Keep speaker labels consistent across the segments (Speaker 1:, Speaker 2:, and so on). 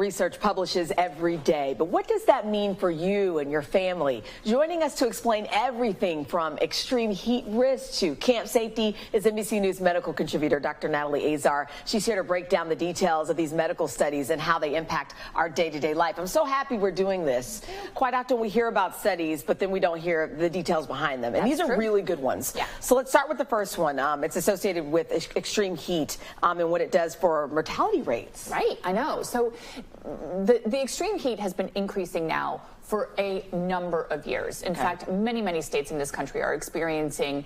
Speaker 1: Research publishes every day, but what does that mean for you and your family? Joining us to explain everything from extreme heat risk to camp safety is NBC News medical contributor Dr. Natalie Azar. She's here to break down the details of these medical studies and how they impact our day-to-day life. I'm so happy we're doing this. Quite often we hear about studies, but then we don't hear the details behind them, and these are really good ones. Yeah. So let's start with the first one. It's associated with extreme heat and what it does for mortality rates.
Speaker 2: Right, I know. So the extreme heat has been increasing now for a number of years. In fact, many states in this country are experiencing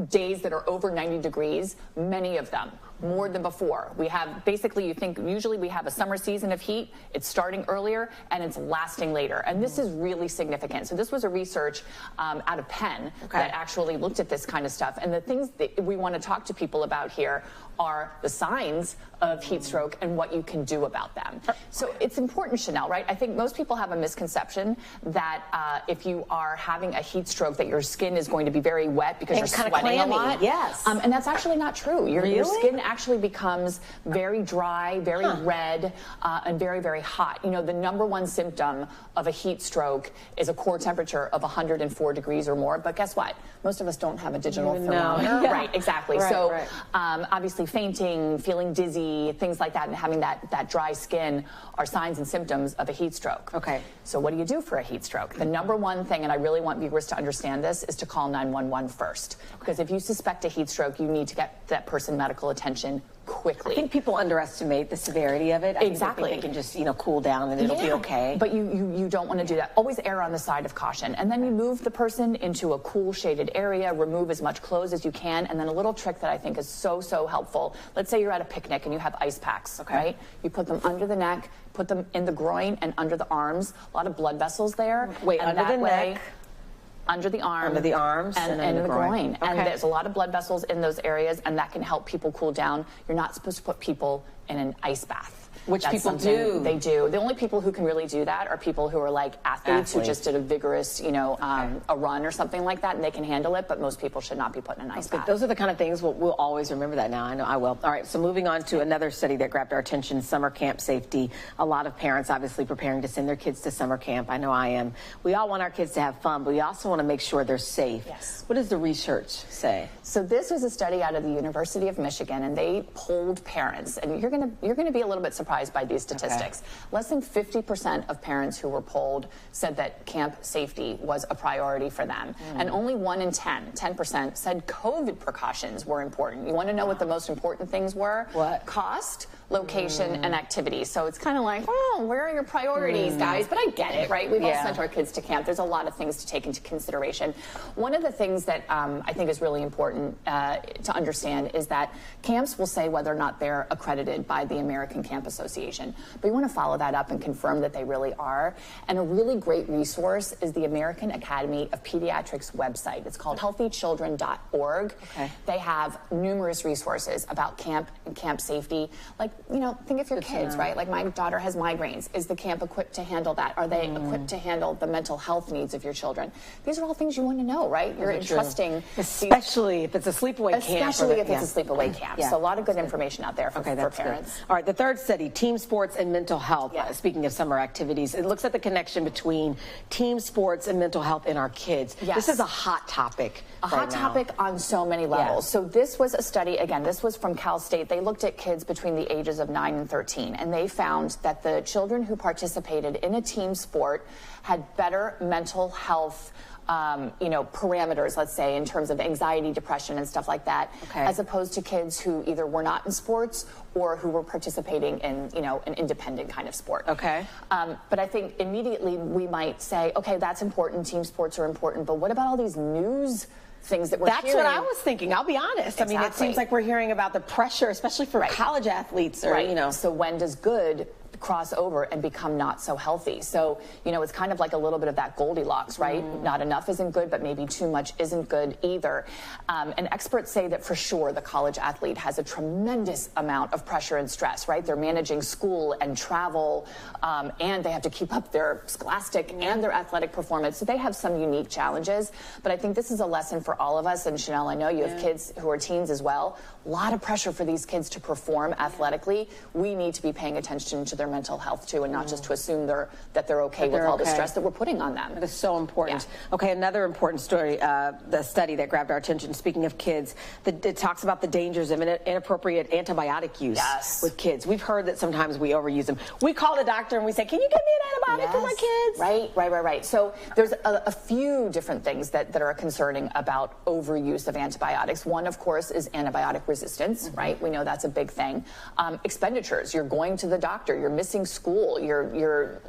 Speaker 2: days that are over 90 degrees, many of them more than before. We have basically, usually we have a summer season of heat. It's starting earlier and it's lasting later. And this is really significant. So this was a research out of Penn that actually looked at this kind of stuff. And the things that we want to talk to people about here are the signs of heat stroke and what you can do about them. So it's important, Sheinelle, right? I think most people have a misconception that if you are having a heat stroke that your skin is going to be very wet because you're sweating a lot.
Speaker 1: Yes.
Speaker 2: And that's actually not true. Your skin actually becomes very dry, very red, and very hot. You know, the #1 symptom of a heat stroke is a core temperature of 104 degrees or more. But guess what? Most of us don't have a digital thermometer. Right, exactly. So obviously fainting, feeling dizzy, things like that, and having that dry skin are signs and symptoms of a heat stroke. Okay. So what do you do for a heat stroke? The #1 thing, and I really want viewers to understand this, is to call 911 first. Because if you suspect a heat stroke, you need to get that person medical attention quickly.
Speaker 1: I think people underestimate the severity of it.
Speaker 2: Exactly.
Speaker 1: I think they can just, cool down and it'll be okay.
Speaker 2: But you don't want to do that. Always err on the side of caution. And then you move the person into a cool shaded area, remove as much clothes as you can, and then a little trick that I think is so helpful. Let's say you're at a picnic and you have ice packs, right? You put them under the neck, put them in the groin and under the arms. A lot of blood vessels there.
Speaker 1: Wait,
Speaker 2: and
Speaker 1: under the neck?
Speaker 2: Under the arm.
Speaker 1: Under the arms
Speaker 2: and in the groin. And there's a lot of blood vessels in those areas, and that can help people cool down. You're not supposed to put people in an ice bath.
Speaker 1: Which people do.
Speaker 2: They do. The only people who can really do that are people who are like athletes who just did a vigorous, a run or something like that, and they can handle it, but most people should not be put in an ice bath.
Speaker 1: Those are the kind of things we'll always remember that now. I know I will. All right, so moving on to another study that grabbed our attention, summer camp safety. A lot of parents obviously preparing to send their kids to summer camp. I know I am. We all want our kids to have fun, but we also want to make sure they're safe.
Speaker 2: Yes.
Speaker 1: What does the research say?
Speaker 2: So this was a study out of the University of Michigan, and they polled parents, and you're going to be a little bit surprised by these statistics. Less than 50% of parents who were polled said that camp safety was a priority for them. And only 1 in 10% said COVID precautions were important. You want to know what the most important things were?
Speaker 1: What?
Speaker 2: Cost, location, and activity. So it's kind of like, oh, where are your priorities, guys? But I get it, right? We've all sent our kids to camp. There's a lot of things to take into consideration. One of the things that I think is really important to understand is that camps will say whether or not they're accredited by the American Camp Association. But you want to follow that up and confirm that they really are. And a really great resource is the American Academy of Pediatrics website. It's called healthychildren.org. They have numerous resources about camp and camp safety. Like, think of your kids, right? Like my daughter has migraines. Is the camp equipped to handle that? Are they equipped to handle the mental health needs of your children? These are all things you want to know, right? You're entrusting.
Speaker 1: Especially if it's a sleepaway camp.
Speaker 2: Especially if it's a sleepaway camp. So a lot of good information out there for parents.
Speaker 1: Good. All right, the third study, team sports and mental health. Speaking of summer activities, it looks at the connection between team sports and mental health in our kids. This is a hot topic.
Speaker 2: A hot topic on so many levels. So this was a study, again, this was from Cal State. They looked at kids between the ages of 9 and 13, and they found that the children who participated in a team sport had better mental health parameters, let's say, in terms of anxiety, depression, and stuff like that, as opposed to kids who either were not in sports or who were participating in, an independent kind of sport. But I think immediately we might say, okay, that's important, team sports are important, but what about all these news things that we're hearing?
Speaker 1: That's what I was thinking, I'll be honest. I mean, it seems like we're hearing about the pressure, especially for college athletes. Or,
Speaker 2: So when does good cross over and become not so healthy? So, it's kind of like a little bit of that Goldilocks, right? Not enough isn't good, but maybe too much isn't good either. And experts say that for sure the college athlete has a tremendous amount of pressure and stress, right? They're managing school and travel, and they have to keep up their scholastic and their athletic performance. So they have some unique challenges. But I think this is a lesson for all of us. And Sheinelle, I know you have kids who are teens as well. A lot of pressure for these kids to perform athletically. We need to be paying attention to their mental health too, and not just to assume that they're okay with all the stress that we're putting on them.
Speaker 1: That is so important. Okay, another important story, the study that grabbed our attention, speaking of kids, it talks about the dangers of inappropriate antibiotic use with kids. We've heard that sometimes we overuse them. We call the doctor and we say, can you give me an antibiotic for my kids?
Speaker 2: Right. So there's a few different things that are concerning about overuse of antibiotics. One, of course, is antibiotic resistance, right? We know that's a big thing. Expenditures. You're going to the doctor. You're missing school. You're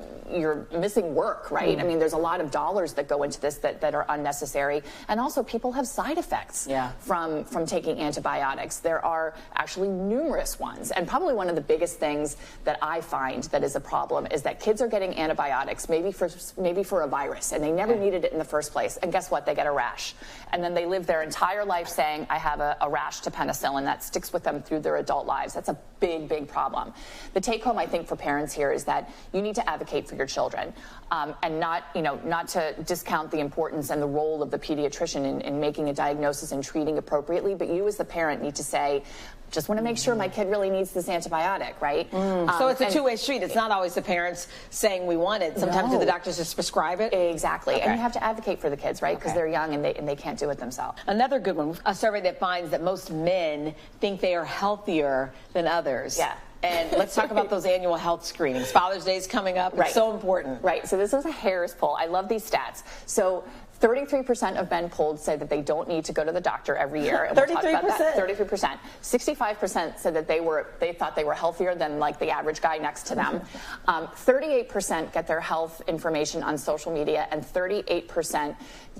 Speaker 2: missing work, right? I mean, there's a lot of dollars that go into this that are unnecessary. And also, people have side effects from taking antibiotics. There are actually numerous ones. And probably one of the biggest things that I find that is a problem is that kids are getting antibiotics maybe for a virus, and they never needed it in the first place. And guess what? They get a rash. And then they live their entire life saying, I have a rash to penicillin. That sticks with them through their adult lives. That's a big, big problem. The take home, I think, for parents here is that you need to advocate for your children, and not to discount the importance and the role of the pediatrician in making a diagnosis and treating appropriately, but you as the parent need to say, just want to make sure my kid really needs this antibiotic, right?
Speaker 1: So it's a two-way street. It's not always the parents saying we want it. Sometimes the doctors just prescribe it.
Speaker 2: Exactly. And you have to advocate for the kids, right? Because they're young and they can't do it themselves.
Speaker 1: Another good one, a survey that finds that most men think they are healthier than others. And let's talk about those annual health screenings. Father's Day is coming up. It's so important.
Speaker 2: Right. So this is a Harris poll. I love these stats. So 33% of men polled say that they don't need to go to the doctor every year. And
Speaker 1: 33%?
Speaker 2: 33%. 65% said that they thought they were healthier than like the average guy next to them. 38% get their health information on social media, and 38%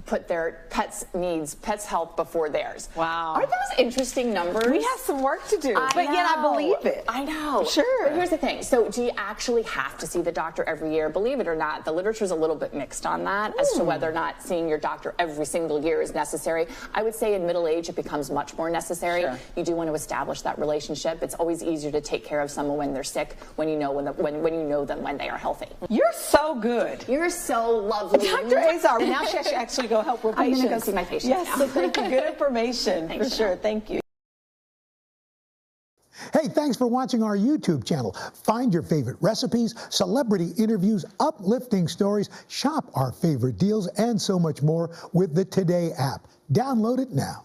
Speaker 2: put their pets' health before theirs.
Speaker 1: Wow.
Speaker 2: Aren't those interesting numbers?
Speaker 1: We have some work to do, but yet I believe it.
Speaker 2: I know.
Speaker 1: Sure.
Speaker 2: But here's the thing. So do you actually have to see the doctor every year? Believe it or not, the literature's a little bit mixed on that as to whether or not seeing your doctor every single year is necessary. I would say in middle age it becomes much more necessary. You do want to establish that relationship. It's always easier to take care of someone when they're sick when you know when you know them when they are healthy.
Speaker 1: You're so good.
Speaker 2: You're so lovely.
Speaker 1: Dr. Azar, now she should actually go help her patients.
Speaker 2: I'm going to go see my patients
Speaker 1: Yes,
Speaker 2: now.
Speaker 1: so thank you. Good information.
Speaker 2: Thanks,
Speaker 1: for sure. Thank you.
Speaker 3: Hey, thanks for watching our YouTube channel. Find your favorite recipes, celebrity interviews, uplifting stories, shop our favorite deals, and so much more with the Today app. Download it now.